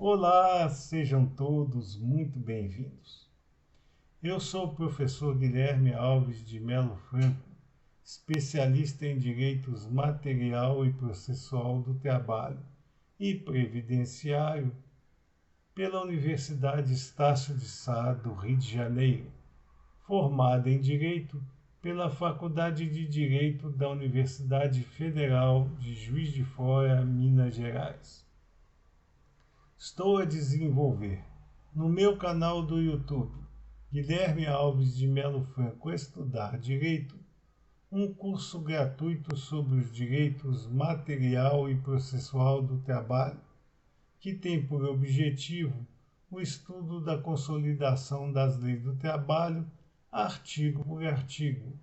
Olá, sejam todos muito bem-vindos. Eu sou o professor Guilherme Alves de Melo Franco, especialista em direitos material e processual do trabalho e previdenciário pela Universidade Estácio de Sá, do Rio de Janeiro, formado em Direito pela Faculdade de Direito da Universidade Federal de Juiz de Fora, Minas Gerais. Estou a desenvolver no meu canal do YouTube, Guilherme Alves de Melo Franco Estudar Direito, um curso gratuito sobre os direitos material e processual do trabalho, que tem por objetivo o estudo da consolidação das leis do trabalho, artigo por artigo,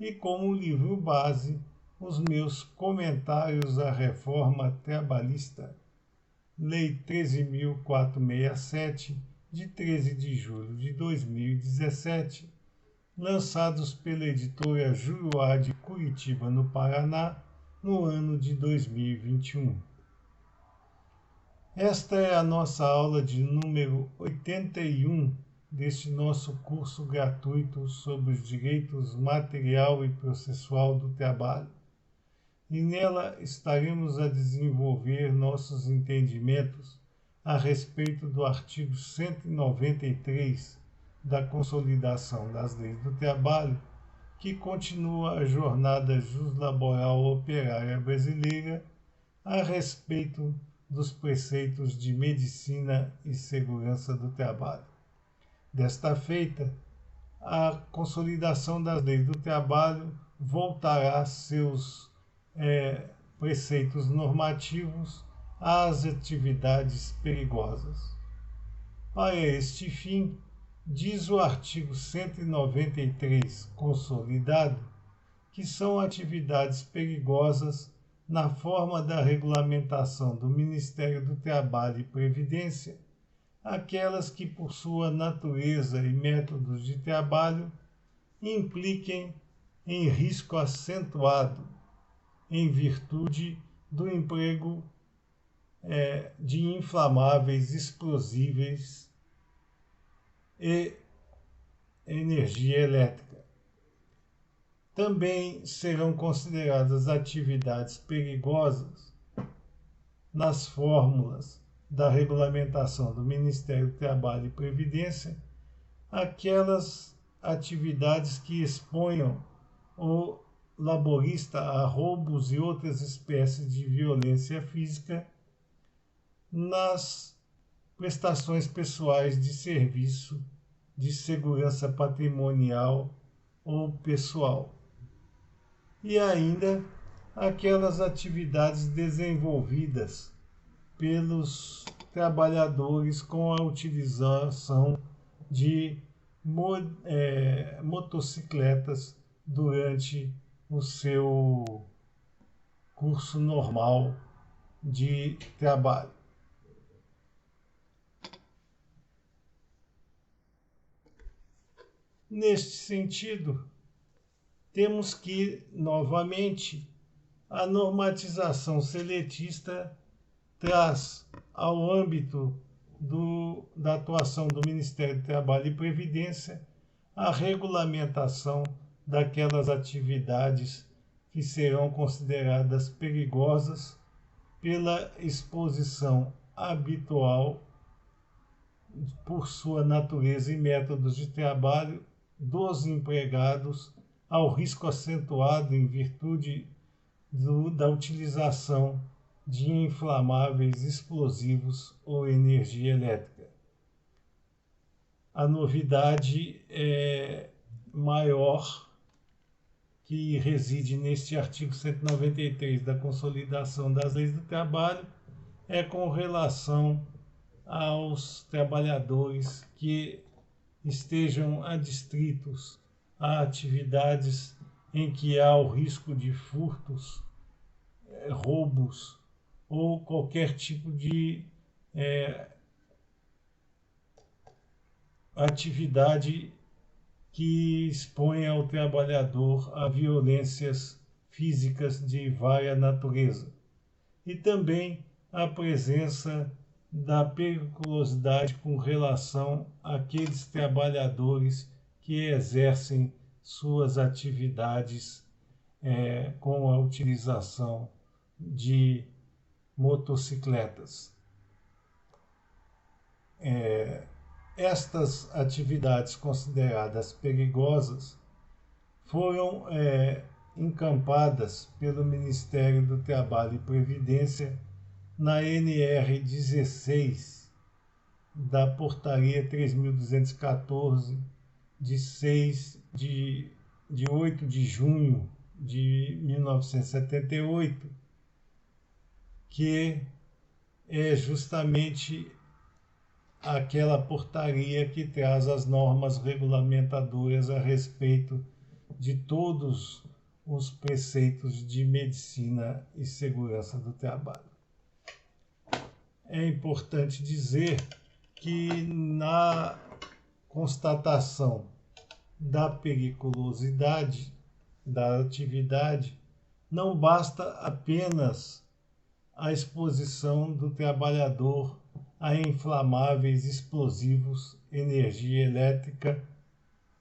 e como livro base, os meus comentários à reforma trabalhista, Lei 13.467, de 13 de julho de 2017, lançados pela editora Juruá de Curitiba, no Paraná, no ano de 2021. Esta é a nossa aula de número 81 deste nosso curso gratuito sobre os direitos material e processual do trabalho. E nela estaremos a desenvolver nossos entendimentos a respeito do artigo 193 da Consolidação das Leis do Trabalho, que continua a jornada juslaboral operária brasileira a respeito dos preceitos de medicina e segurança do trabalho. Desta feita, a Consolidação das Leis do Trabalho voltará a seus preceitos normativos às atividades perigosas. Para este fim, diz o artigo 193 consolidado que são atividades perigosas na forma da regulamentação do Ministério do Trabalho e Previdência, aquelas que por sua natureza e métodos de trabalho impliquem em risco acentuado em virtude do emprego de inflamáveis, explosíveis e energia elétrica. Também serão consideradas atividades perigosas nas fórmulas da regulamentação do Ministério do Trabalho e Previdência aquelas atividades que exponham o laborista a roubos e outras espécies de violência física nas prestações pessoais de serviço de segurança patrimonial ou pessoal. E ainda aquelas atividades desenvolvidas pelos trabalhadores com a utilização de motocicletas durante o seu curso normal de trabalho. Neste sentido, temos que, novamente, a normatização seletista traz ao âmbito da atuação do Ministério do Trabalho e Previdência a regulamentação daquelas atividades que serão consideradas perigosas pela exposição habitual, por sua natureza e métodos de trabalho, dos empregados ao risco acentuado em virtude da utilização de inflamáveis, explosivos ou energia elétrica. A novidade maior que reside neste artigo 193 da Consolidação das Leis do Trabalho é com relação aos trabalhadores que estejam adstritos a atividades em que há o risco de furtos, roubos ou qualquer tipo de atividade que exponha o trabalhador a violências físicas de vária natureza. E também a presença da periculosidade com relação àqueles trabalhadores que exercem suas atividades com a utilização de motocicletas. Estas atividades consideradas perigosas foram encampadas pelo Ministério do Trabalho e Previdência na NR 16 da Portaria 3.214 de 8 de junho de 1978, que é justamente aquela portaria que traz as normas regulamentadoras a respeito de todos os preceitos de medicina e segurança do trabalho. É importante dizer que na constatação da periculosidade da atividade, não basta apenas a exposição do trabalhador a inflamáveis, explosivos, energia elétrica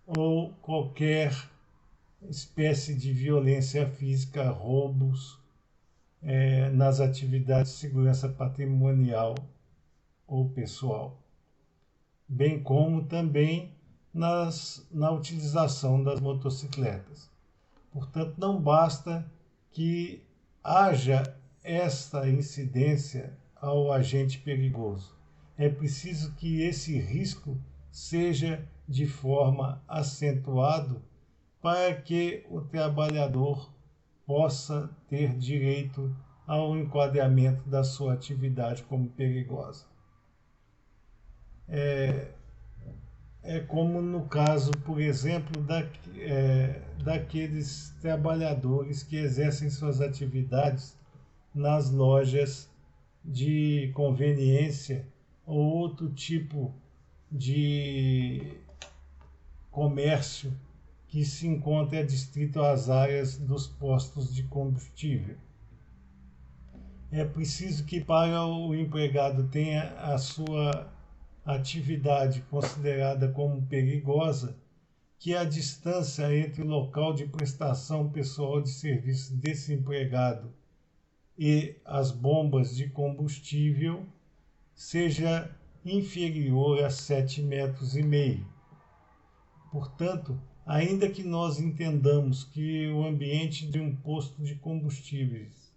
ou qualquer espécie de violência física, roubos nas atividades de segurança patrimonial ou pessoal, bem como também na utilização das motocicletas. Portanto, não basta que haja esta incidência ao agente perigoso. É preciso que esse risco seja de forma acentuado para que o trabalhador possa ter direito ao enquadramento da sua atividade como perigosa. É como no caso, por exemplo, daqueles trabalhadores que exercem suas atividades nas lojas de conveniência ou outro tipo de comércio que se encontra adstrito às áreas dos postos de combustível. É preciso que para o empregado tenha a sua atividade considerada como perigosa, que a distância entre o local de prestação pessoal de serviço desse empregado e as bombas de combustível seja inferior a 7,5 metros. Portanto, ainda que nós entendamos que o ambiente de um posto de combustíveis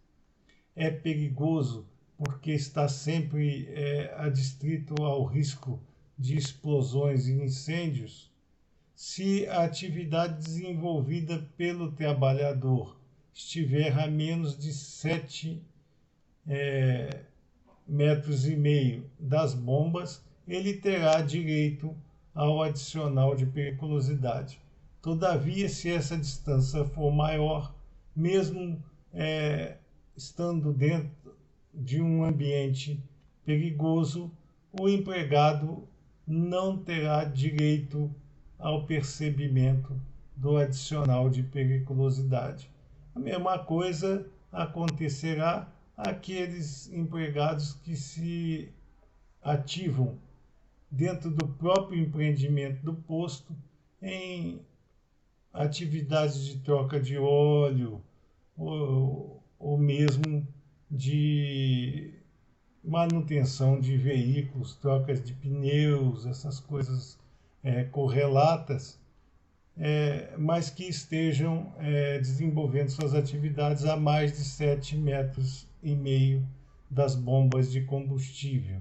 é perigoso porque está sempre adstrito ao risco de explosões e incêndios, se a atividade desenvolvida pelo trabalhador estiver a menos de 7,5 metros das bombas, ele terá direito ao adicional de periculosidade. Todavia, se essa distância for maior, mesmo estando dentro de um ambiente perigoso, o empregado não terá direito ao percebimento do adicional de periculosidade. A mesma coisa acontecerá àqueles empregados que se ativam dentro do próprio empreendimento do posto em atividades de troca de óleo ou mesmo de manutenção de veículos, trocas de pneus, essas coisas correlatas, mas que estejam desenvolvendo suas atividades a mais de 7,5 metros das bombas de combustível.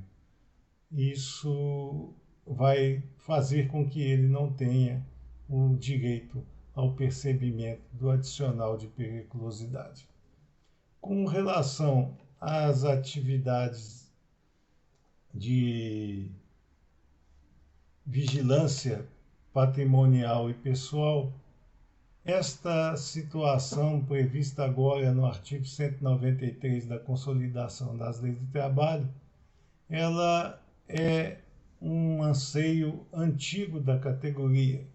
Isso vai fazer com que ele não tenha o direito ao percebimento do adicional de periculosidade. Com relação às atividades de vigilância patrimonial e pessoal, esta situação prevista agora no artigo 193 da Consolidação das Leis do Trabalho, ela é um anseio antigo da categoria.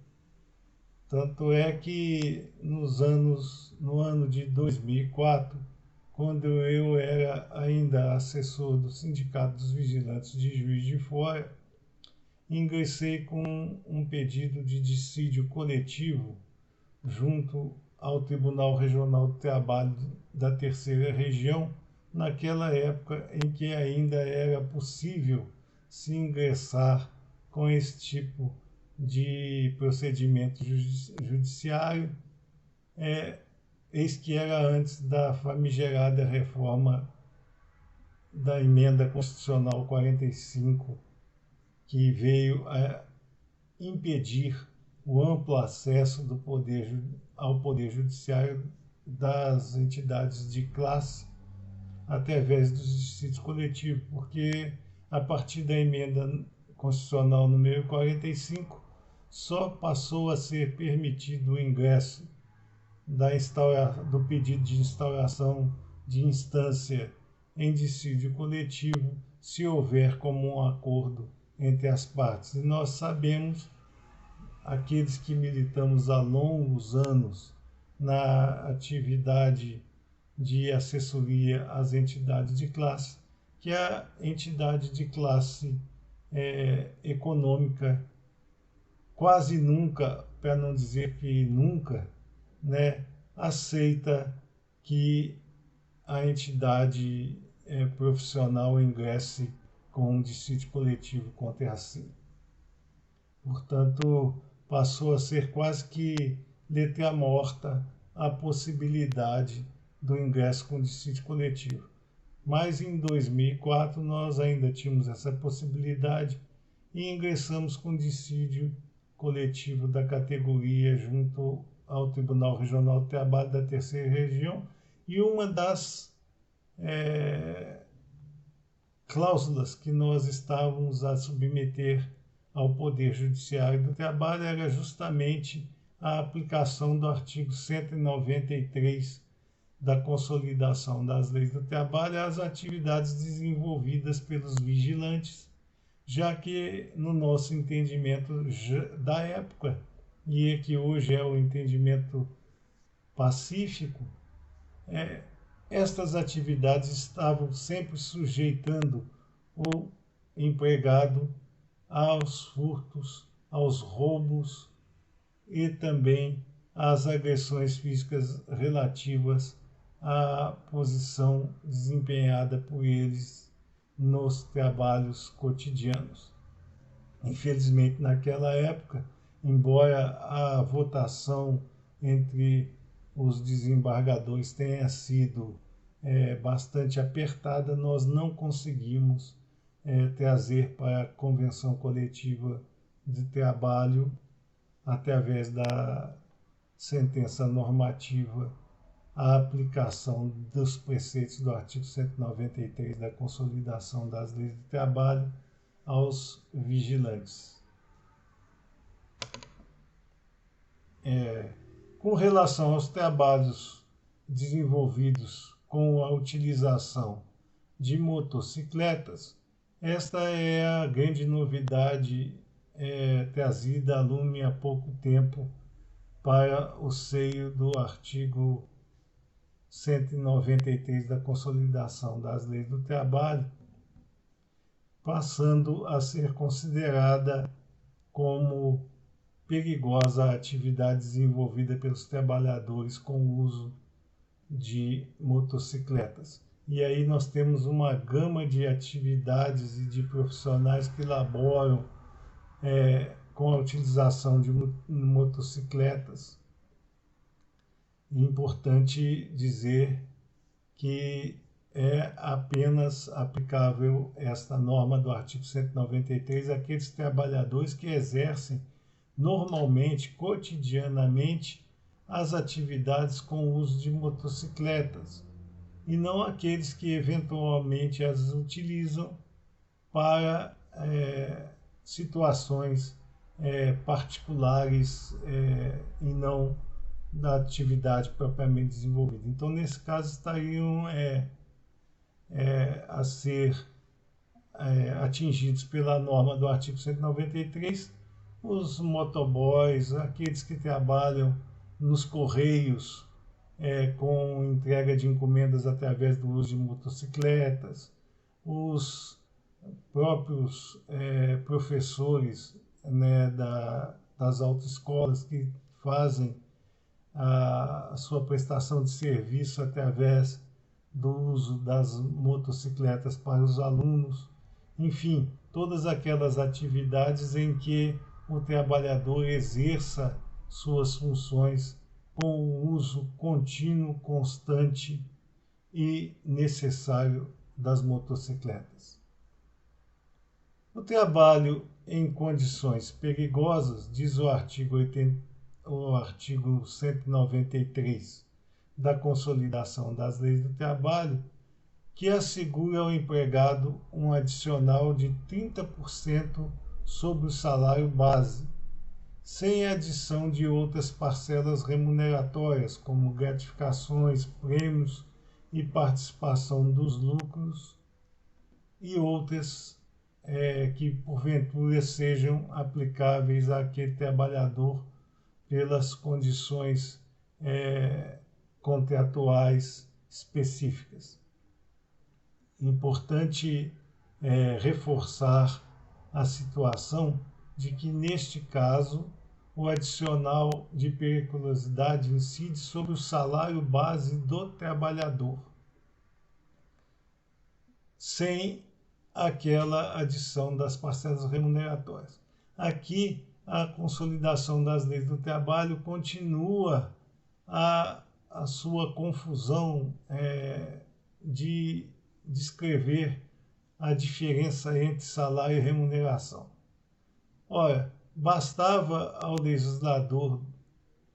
Tanto é que no ano de 2004, quando eu era ainda assessor do Sindicato dos Vigilantes de Juiz de Fora, ingressei com um pedido de dissídio coletivo junto ao Tribunal Regional do Trabalho da Terceira Região, naquela época em que ainda era possível se ingressar com esse tipo de procedimento judiciário, eis que era antes da famigerada reforma da Emenda Constitucional 45, que veio a impedir o amplo acesso ao Poder Judiciário das entidades de classe através dos dissídios coletivos, porque a partir da Emenda Constitucional número 45, só passou a ser permitido o ingresso do pedido de instauração de instância em dissídio coletivo se houver comum acordo entre as partes. E nós sabemos, aqueles que militamos há longos anos na atividade de assessoria às entidades de classe, que a entidade de classe econômica quase nunca, para não dizer que nunca, aceita que a entidade profissional ingresse com um dissídio coletivo contra si. Portanto, passou a ser quase que letra morta a possibilidade do ingresso com dissídio coletivo. Mas em 2004 nós ainda tínhamos essa possibilidade e ingressamos com dissídio coletivo da categoria junto ao Tribunal Regional do Trabalho da Terceira Região, e uma das cláusulas que nós estávamos a submeter ao Poder Judiciário do Trabalho era justamente a aplicação do artigo 193 da Consolidação das Leis do Trabalho às atividades desenvolvidas pelos vigilantes, já que no nosso entendimento da época, e que hoje é o entendimento pacífico, estas atividades estavam sempre sujeitando o empregado aos furtos, aos roubos e também às agressões físicas relativas à posição desempenhada por eles nos trabalhos cotidianos. Infelizmente, naquela época, embora a votação entre os desembargadores tenha sido bastante apertada, nós não conseguimos trazer para a Convenção Coletiva de Trabalho, através da sentença normativa, a aplicação dos preceitos do artigo 193 da Consolidação das Leis de Trabalho aos vigilantes. Com relação aos trabalhos desenvolvidos com a utilização de motocicletas, esta é a grande novidade trazida a lume há pouco tempo para o seio do artigo 193 da Consolidação das Leis do Trabalho, passando a ser considerada como perigosa a atividade desenvolvida pelos trabalhadores com o uso de motocicletas. E aí nós temos uma gama de atividades e de profissionais que laboram com a utilização de motocicletas. É importante dizer que é apenas aplicável esta norma do artigo 193 àqueles trabalhadores que exercem normalmente, cotidianamente, as atividades com o uso de motocicletas, e não aqueles que eventualmente as utilizam para situações particulares e não da atividade propriamente desenvolvida. Então, nesse caso, estariam a ser atingidos pela norma do artigo 193 os motoboys, aqueles que trabalham nos correios, com entrega de encomendas através do uso de motocicletas, os próprios professores, né, das autoescolas que fazem a sua prestação de serviço através do uso das motocicletas para os alunos, enfim, todas aquelas atividades em que o trabalhador exerça suas funções com o uso contínuo, constante e necessário das motocicletas. O trabalho em condições perigosas, diz o artigo 193 da Consolidação das Leis do Trabalho, que assegura ao empregado um adicional de 30% sobre o salário base, sem adição de outras parcelas remuneratórias, como gratificações, prêmios e participação dos lucros e outras que porventura sejam aplicáveis àquele trabalhador pelas condições contratuais específicas. Importante reforçar a situação de que, neste caso, o adicional de periculosidade incide sobre o salário base do trabalhador, sem aquela adição das parcelas remuneratórias. Aqui, a Consolidação das Leis do Trabalho continua a sua confusão de descrever a diferença entre salário e remuneração. Ora, bastava ao legislador,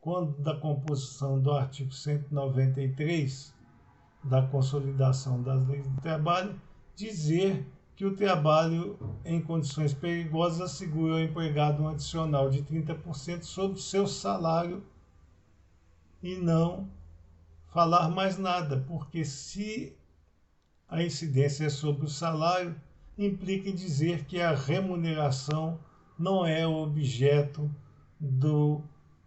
quando da composição do artigo 193 da Consolidação das Leis do Trabalho, dizer que o trabalho em condições perigosas assegura ao empregado um adicional de 30% sobre o seu salário e não falar mais nada, porque se a incidência é sobre o salário, implica em dizer que a remuneração não é o objeto do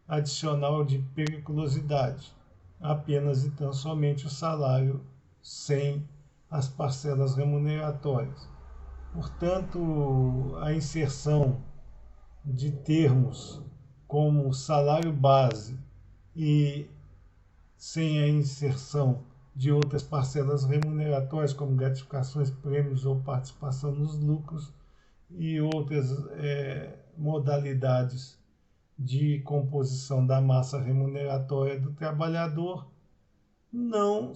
adicional de periculosidade, apenas e tão somente o salário sem as parcelas remuneratórias. Portanto, a inserção de termos como salário base e sem a inserção de outras parcelas remuneratórias, como gratificações, prêmios ou participação nos lucros e outras modalidades de composição da massa remuneratória do trabalhador, não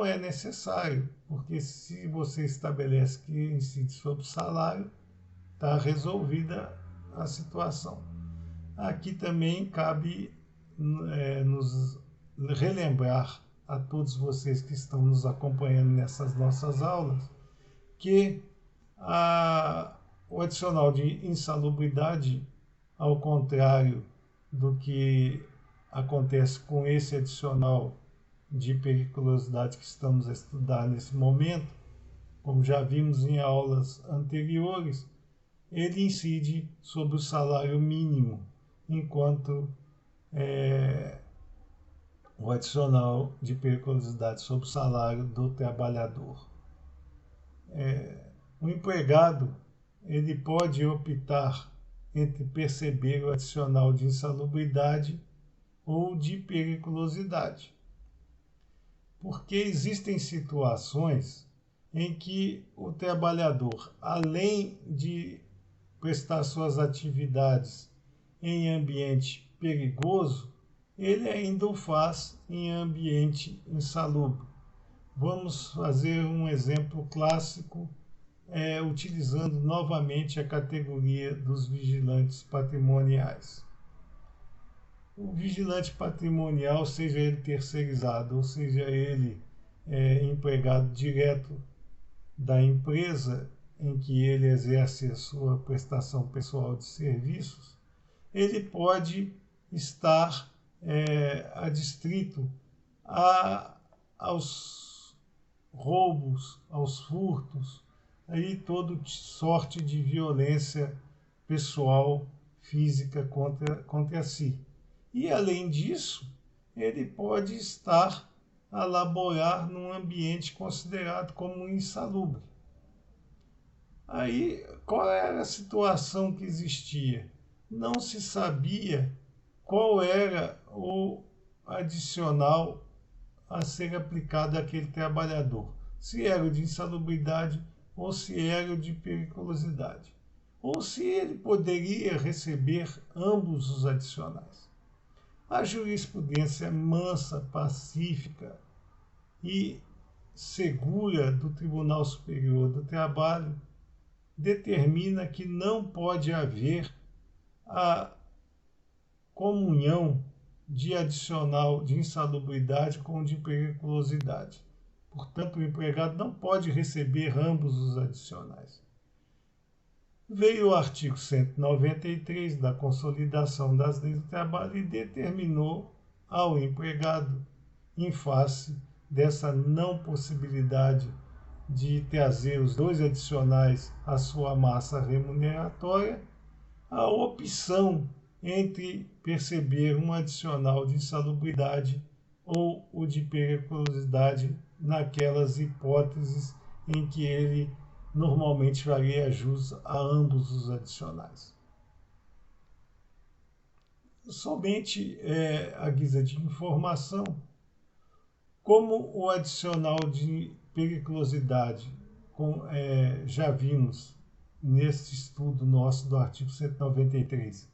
é necessário, porque se você estabelece que incide sobre o salário, está resolvida a situação. Aqui também cabe nos relembrar a todos vocês que estão nos acompanhando nessas nossas aulas que o adicional de insalubridade, ao contrário do que acontece com esse adicional de periculosidade que estamos a estudar nesse momento, como já vimos em aulas anteriores, ele incide sobre o salário mínimo, enquanto o adicional de periculosidade sobre o salário do trabalhador. O empregado ele pode optar entre perceber o adicional de insalubridade ou de periculosidade, porque existem situações em que o trabalhador, além de prestar suas atividades em ambiente perigoso, ele ainda o faz em ambiente insalubre. Vamos fazer um exemplo clássico, utilizando novamente a categoria dos vigilantes patrimoniais. O vigilante patrimonial, seja ele terceirizado ou seja ele empregado direto da empresa em que ele exerce a sua prestação pessoal de serviços, ele pode estar adstrito aos roubos, aos furtos, aí toda sorte de violência pessoal, física contra si. E, além disso, ele pode estar a laborar num ambiente considerado como insalubre. Aí, qual era a situação que existia? Não se sabia qual era o adicional a ser aplicado àquele trabalhador, se era o de insalubridade ou se era o de periculosidade, ou se ele poderia receber ambos os adicionais. A jurisprudência mansa, pacífica e segura do Tribunal Superior do Trabalho determina que não pode haver a comunhão de adicional de insalubridade com o de periculosidade. Portanto, o empregado não pode receber ambos os adicionais. Veio o artigo 193 da Consolidação das Leis do Trabalho e determinou ao empregado, em face dessa não possibilidade de trazer os dois adicionais à sua massa remuneratória, a opção entre perceber um adicional de insalubridade ou o de periculosidade naquelas hipóteses em que ele normalmente faria jus a ambos os adicionais. Somente à guisa de informação, como o adicional de periculosidade, já vimos neste estudo nosso do artigo 193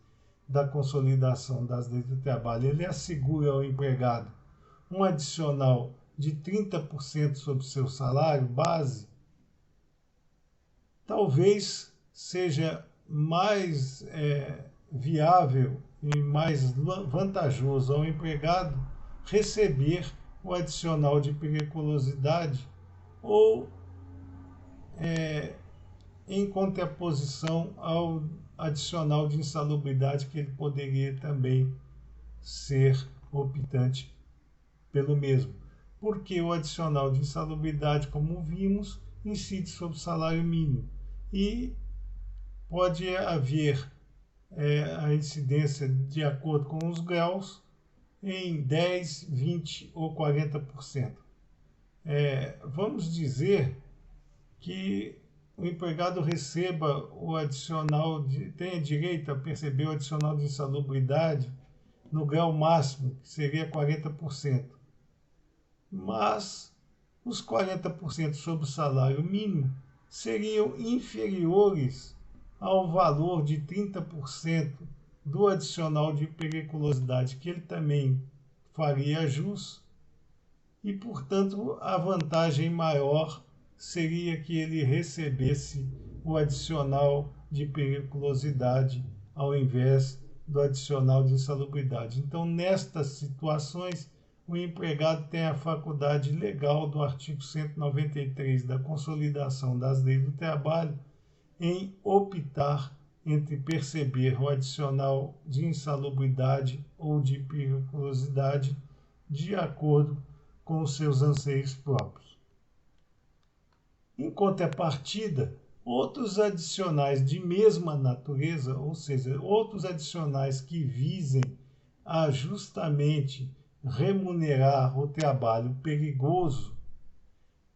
da Consolidação das Leis do Trabalho, ele assegura ao empregado um adicional de 30% sobre seu salário base, talvez seja mais viável e mais vantajoso ao empregado receber o adicional de periculosidade ou em contraposição ao adicional de insalubridade, que ele poderia também ser optante pelo mesmo. Porque o adicional de insalubridade, como vimos, incide sobre o salário mínimo e pode haver a incidência de acordo com os graus em 10, 20 ou 40%. Vamos dizer que o empregado receba o adicional, tenha direito a perceber o adicional de insalubridade no grau máximo, que seria 40%. Mas os 40% sobre o salário mínimo seriam inferiores ao valor de 30% do adicional de periculosidade, que ele também faria jus, e, portanto, a vantagem maior seria que ele recebesse o adicional de periculosidade ao invés do adicional de insalubridade. Então, nestas situações, o empregado tem a faculdade legal do artigo 193 da Consolidação das Leis do Trabalho em optar entre perceber o adicional de insalubridade ou de periculosidade de acordo com os seus anseios próprios. Em contrapartida, outros adicionais de mesma natureza, ou seja, outros adicionais que visem a justamente remunerar o trabalho perigoso,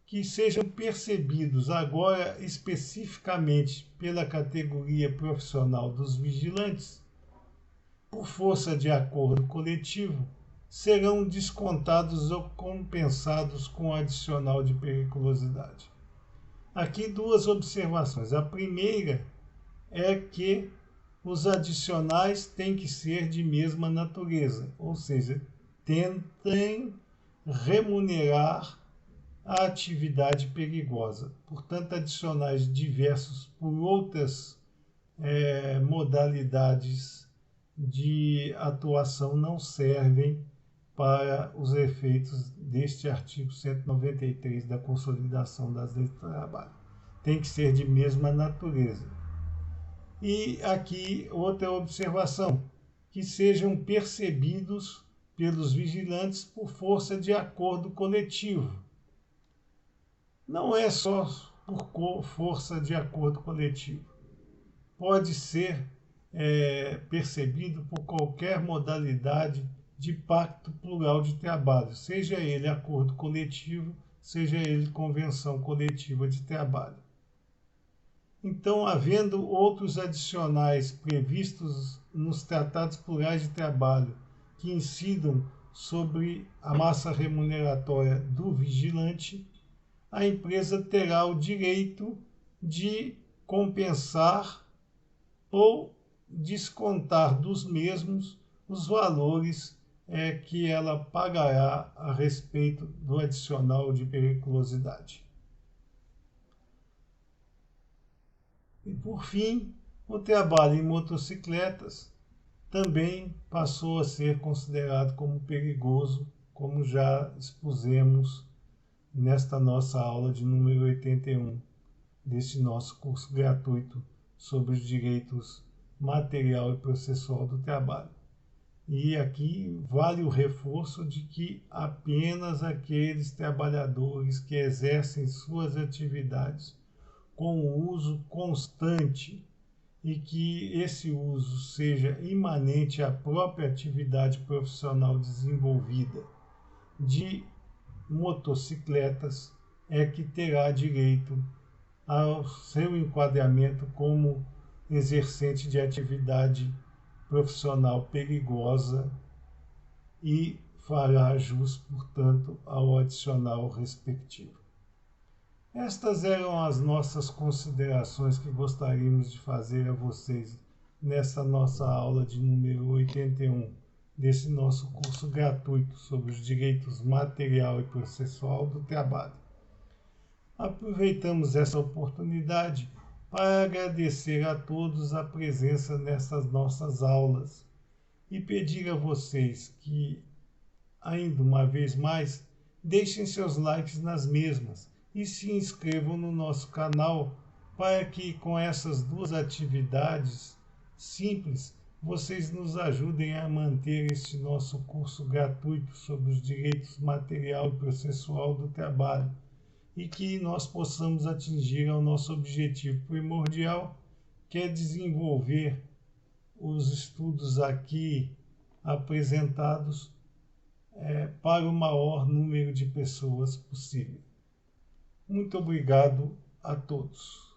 que sejam percebidos agora especificamente pela categoria profissional dos vigilantes, por força de acordo coletivo, serão descontados ou compensados com o adicional de periculosidade. Aqui duas observações. A primeira é que os adicionais têm que ser de mesma natureza, ou seja, tentem remunerar a atividade perigosa. Portanto, adicionais diversos por outras modalidades de atuação não servem para os efeitos deste artigo 193 da Consolidação das Leis do Trabalho. Tem que ser de mesma natureza. E aqui outra observação, que sejam percebidos pelos vigilantes por força de acordo coletivo. Não é só por força de acordo coletivo. Pode ser percebido por qualquer modalidade de pacto plural de trabalho, seja ele acordo coletivo, seja ele convenção coletiva de trabalho. Então, havendo outros adicionais previstos nos tratados plurais de trabalho que incidam sobre a massa remuneratória do vigilante, a empresa terá o direito de compensar ou descontar dos mesmos os valores que ela pagará a respeito do adicional de periculosidade. E, por fim, o trabalho em motocicletas também passou a ser considerado como perigoso, como já expusemos nesta nossa aula de número 81, deste nosso curso gratuito sobre os direitos material e processual do trabalho. E aqui vale o reforço de que apenas aqueles trabalhadores que exercem suas atividades com o uso constante e que esse uso seja imanente à própria atividade profissional desenvolvida de motocicletas é que terá direito ao seu enquadramento como exercente de atividade profissional perigosa e fará jus, portanto, ao adicional respectivo. Estas eram as nossas considerações que gostaríamos de fazer a vocês nessa nossa aula de número 81 desse nosso curso gratuito sobre os direitos material e processual do trabalho. Aproveitamos essa oportunidade para agradecer a todos a presença nessas nossas aulas e pedir a vocês que, ainda uma vez mais, deixem seus likes nas mesmas e se inscrevam no nosso canal para que, com essas duas atividades simples, vocês nos ajudem a manter este nosso curso gratuito sobre os direitos material e processual do trabalho e que nós possamos atingir o nosso objetivo primordial, que é desenvolver os estudos aqui apresentados para o maior número de pessoas possível. Muito obrigado a todos.